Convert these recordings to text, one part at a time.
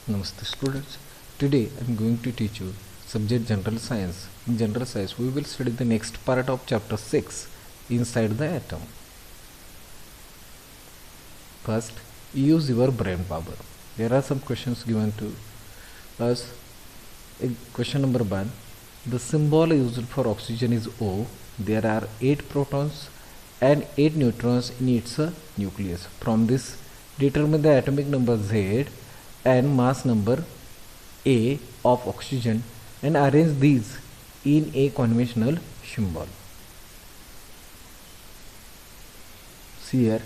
Namaste students. Today I am going to teach you subject General Science. In General Science we will study the next part of chapter 6 inside the atom. First, use your brain power. There are some questions given to us. Question number 1. The symbol used for oxygen is O. There are 8 protons and 8 neutrons in its nucleus. From this, determine the atomic number Z and mass number A of oxygen and arrange these in a conventional symbol. See here,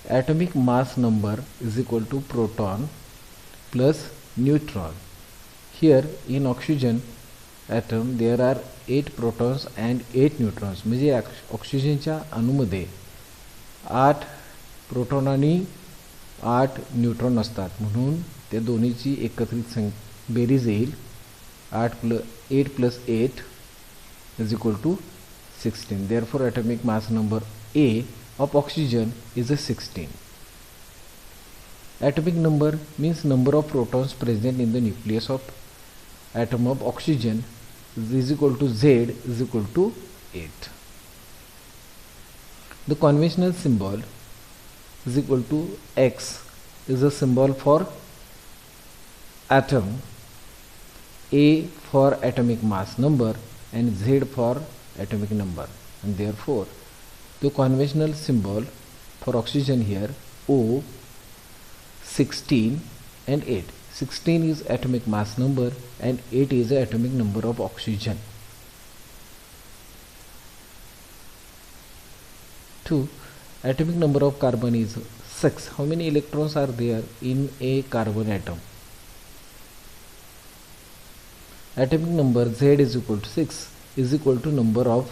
atomic mass number is equal to proton plus neutron. Here in oxygen atom there are 8 protons and 8 neutrons. म्हणजे ऑक्सिजनच्या अणूमध्ये 8 proton आणि 8 neutron असतात, म्हणून त्या दोन्हीची एकत्रित berries येईल 8 + 8 is equal to 16. Therefore atomic mass number A of oxygen is a 16. Atomic number means number of protons present in the nucleus of atom of oxygen is equal to Z is equal to 8. The conventional symbol is equal to X is a symbol for atom, A for atomic mass number and Z for atomic number, and therefore the conventional symbol for oxygen here O, 16 and 8. 16 is atomic mass number and 8 is the atomic number of oxygen. 2. Atomic number of carbon is 6. How many electrons are there in a carbon atom? Atomic number Z is equal to 6 is equal to number of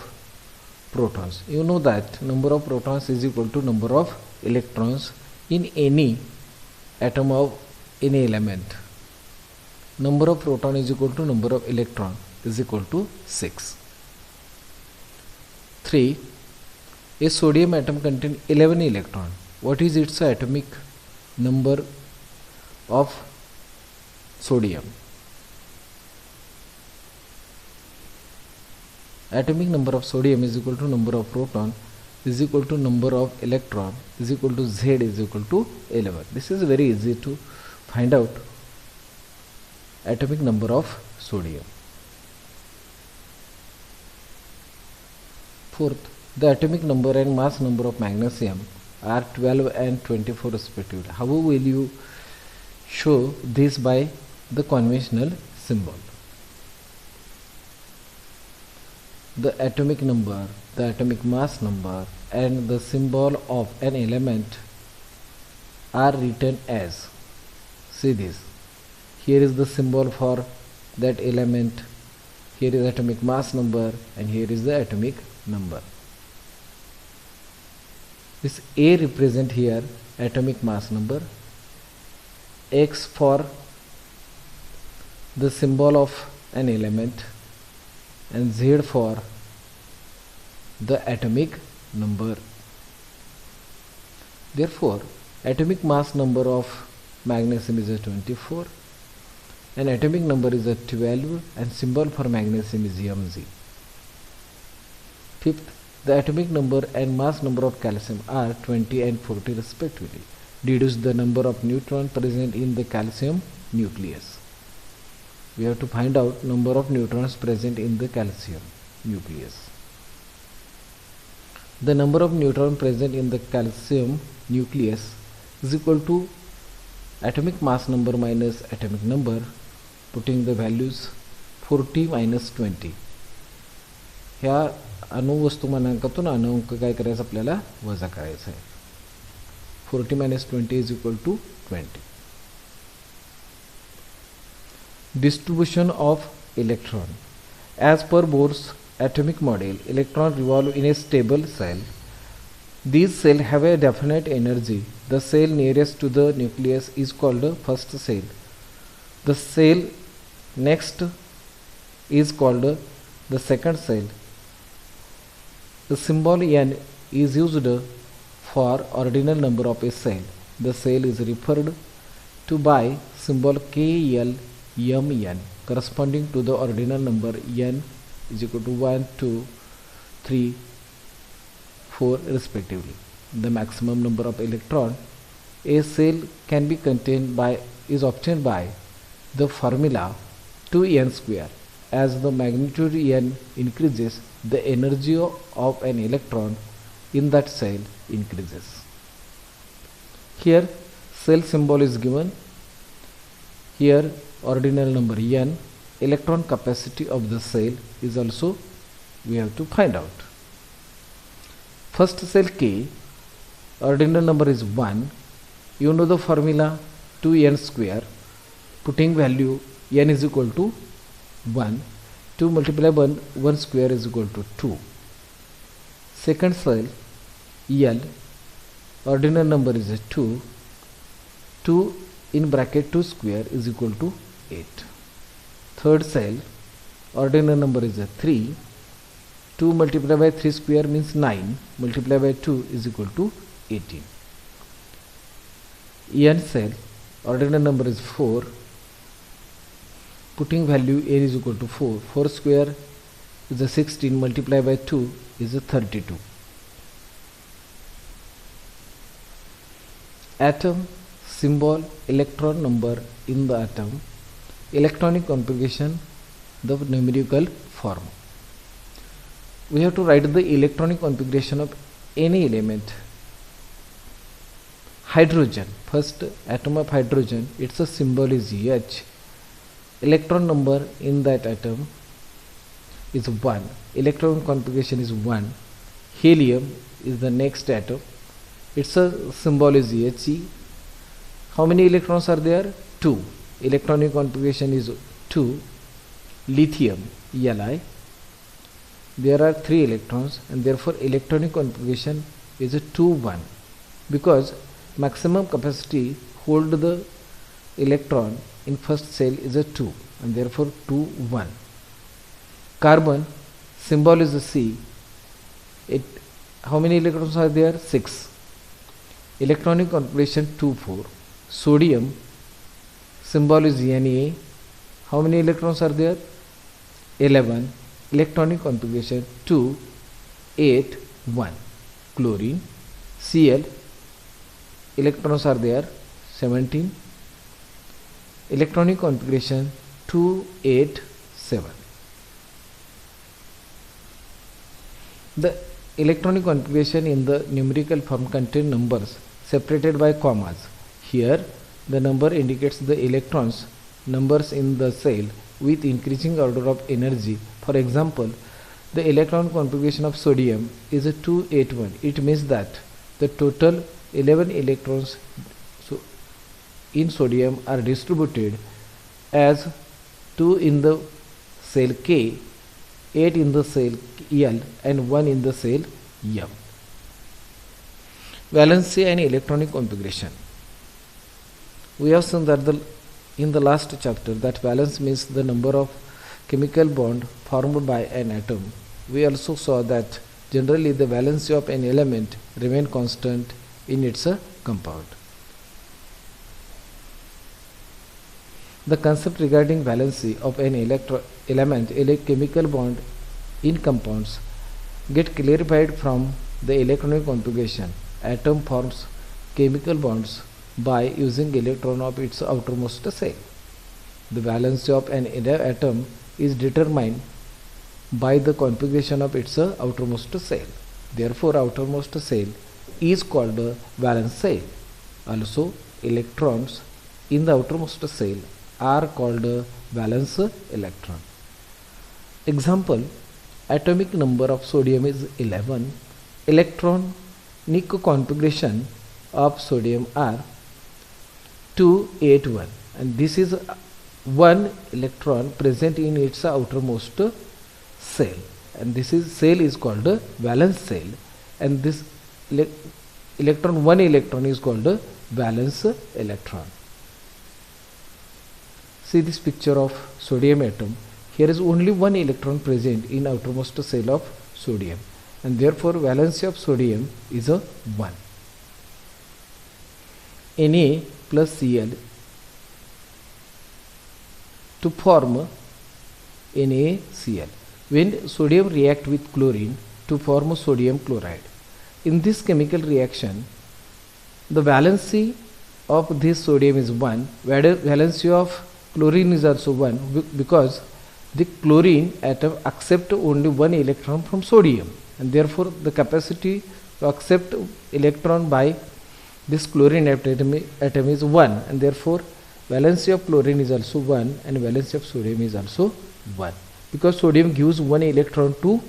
protons. You know that number of protons is equal to number of electrons in any atom of any element. Number of proton is equal to number of electron is equal to 6. 3. A sodium atom contains 11 electrons. What is its atomic number of sodium? Atomic number of sodium is equal to number of proton is equal to number of electron is equal to Z is equal to 11. This is very easy to find out atomic number of sodium. 4th, the atomic number and mass number of magnesium are 12 and 24 respectively. How will you show this by the conventional symbol? The atomic number, the atomic mass number and the symbol of an element are written as, see this, here is the symbol for that element, here is atomic mass number and here is the atomic number. This A represent here atomic mass number, X for the symbol of an element and Z for the atomic number. Therefore atomic mass number of magnesium is a 24 and atomic number is a 12 and symbol for magnesium is Mg. 5th, the atomic number and mass number of calcium are 20 and 40 respectively. Deduce the number of neutrons present in the calcium nucleus. We have to find out number of neutrons present in the calcium nucleus. The number of neutrons present in the calcium nucleus is equal to atomic mass number minus atomic number, putting the values 40 minus 20. ह्या अणुवस्तुमानांकातून अणुअंक काय करायचं आपल्याला वजा करायचं आहे. 40 minus 20 is equal to 20. Distribution of electron. As per Bohr's atomic model, electrons revolve in a stable cell. These cells have a definite energy. The cell nearest to the nucleus is called the first cell. The cell next is called the second cell. The symbol N is used for ordinal number of a cell. The cell is referred to buy symbol KLMN corresponding to the ordinal number n is equal to 1, 2, 3, 4 respectively. The maximum number of electron a cell can be contained by is obtained by the formula 2n square. As the magnitude n increases, the energy of an electron in that cell increases. Here cell symbol is given. Here ordinal number n, electron capacity of the cell is also we have to find out. First cell K, ordinal number is 1. You know the formula 2n square. Putting value n is equal to 1. 2 multiplied by 1 square is equal to 2. Second cell L, ordinal number is 2. 2 in bracket 2 square is equal to 8. Third cell, ordinal number is 3. 2 multiplied by 3 square means 9. Multiplied by 2 is equal to 18. N cell, ordinal number is 4. Putting value n is equal to 4. 4 square is a 16. Multiplied by 2 is a 32. Atom, symbol, electron number in the atom, electronic configuration, the numerical form. We have to write the electronic configuration of any element. Hydrogen, first atom of hydrogen, its a symbol is H. Electron number in that atom is 1. Electron configuration is 1. Helium is the next atom. Its a symbol is He. How many electrons are there? 2. Electronic configuration is 2. Lithium, Li. There are 3 electrons and therefore electronic configuration is a 2, 1. Because maximum capacity hold the electron in first cell is a 2 and therefore 2, 1. Carbon, symbol is a C. How many electrons are there? 6. Electronic configuration 2, 4. Sodium, symbol is Na. How many electrons are there? 11. Electronic configuration 2, 8, 1. Chlorine, Cl, electrons are there 17. Electronic configuration 2, 8, 7. The electronic configuration in the numerical form contain numbers separated by commas. Here the number indicates the electrons numbers in the cell with increasing order of energy. For example, the electron configuration of sodium is a 281. It means that the total 11 electrons in sodium are distributed as 2 in the cell K, 8 in the cell L and 1 in the cell M. Valency and electronic configuration. We have seen that in the last chapter that valence means the number of chemical bond formed by an atom. We also saw that generally the valency of an element remain constant in its compound. The concept regarding valency of an chemical bond in compounds get clarified from the electronic configuration. Atom forms chemical bonds by using electron of its outermost cell. The valency of an atom is determined by the configuration of its outermost cell. Therefore, outermost cell is called a valence cell. Also, electrons in the outermost cell are called a valence electron. Example, atomic number of sodium is 11. Electronic configuration of sodium are 281 and this is one electron present in its outermost cell, and this cell is called a valence cell, and this one electron is called a valence electron. See this picture of sodium atom. Here is only one electron present in outermost cell of sodium, and therefore valency of sodium is a 1. Na plus Cl to form NaCl. When sodium react with chlorine to form sodium chloride, in this chemical reaction the valency of this sodium is 1, valency of chlorine is also 1, because the chlorine atom accept only 1 electron from sodium, and therefore the capacity to accept electron by this chlorine atom is 1, and therefore valency of chlorine is also 1 and valency of sodium is also 1, because sodium gives 1 electron to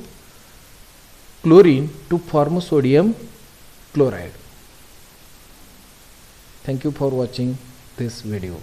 chlorine to form sodium chloride. Thank you for watching this video.